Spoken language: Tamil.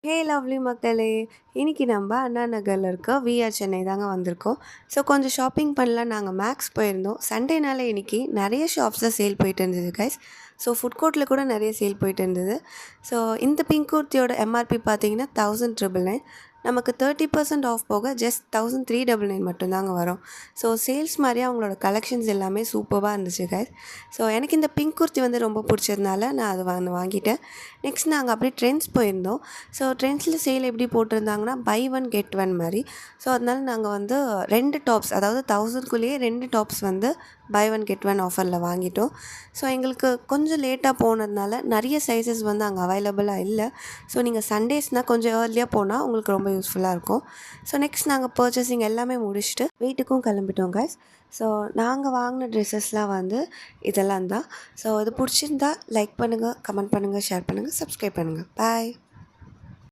ஹே லவ்லி மக்களே! இன்னைக்கு நம்ம அண்ணா நகர்ல இருக்க விஆர் சென்னை தாங்க வந்திருக்கோம். ஸோ கொஞ்சம் ஷாப்பிங் பண்ணலாம் நாங்க மேக்ஸ் போயிருந்தோம். சண்டேனால இன்னைக்கு நெறைய ஷாப்ஸ்ல சேல் போயிட்டு இருந்தது கைஸ். ஸோ ஃபுட் கோர்ட்ல கூட நெறைய சேல் போயிட்டு இருந்தது. ஸோ இந்த பிங்க் குர்த்தியோட எம்ஆர்பி பார்த்தீங்கன்னா 1999. நமக்கு 30% ஆஃப் போக ஜஸ்ட் 1399 மட்டும்தாங்க வரும். ஸோ சேல்ஸ் மாரியே அவங்களோட கலெக்ஷன்ஸ் எல்லாமே சூப்பர்பா இருந்துச்சு கைஸ். ஸோ எனக்கு இந்த பிங்க் குர்த்தி வந்து ரொம்ப பிடிச்சதுனால நான் அது வாங்கிட்டேன். நெக்ஸ்ட் நாங்க அப்படியே ட்ரெண்ட்ஸ் போயிருந்தோம். ஸோ ட்ரெண்ட்ஸில் சேல் எப்படி போட்டிருந்தாங்கன்னா பை ஒன் கெட் ஒன் மாதிரி. ஸோ அதனால நாங்கள் வந்து 2 டாப்ஸ் அதாவது 1000க்குள்ளேயே 2 டாப்ஸ் வந்து பை ஒன் கெட் ஒன் ஆஃபரில் வாங்கிட்டோம். ஸோ எங்களுக்கு கொஞ்சம் லேட்டாக போனதுனால நிறைய சைஸஸ் வந்து அங்கே அவைலபிளாக இல்லை. ஸோ நீங்கள் சண்டேஸ்னால் கொஞ்சம் ஏர்லியாக போனால் உங்களுக்கு ரொம்ப யூஸ்ஃபுல்லாக இருக்கும். ஸோ நெக்ஸ்ட் நாங்கள் பர்ச்சேசிங் எல்லாமே முடிச்சுட்டு வீட்டுக்கும் கிளம்பிட்டோம் கைஸ். ஸோ நாங்கள் வாங்கின ட்ரெஸ்ஸஸ்லாம் வந்து இதெல்லாம் தான். ஸோ இது பிடிச்சிருந்தா லைக் பண்ணுங்கள், கமெண்ட் பண்ணுங்கள், ஷேர் பண்ணுங்கள், சப்ஸ்கிரைப் பண்ணுங்கள். பாய்.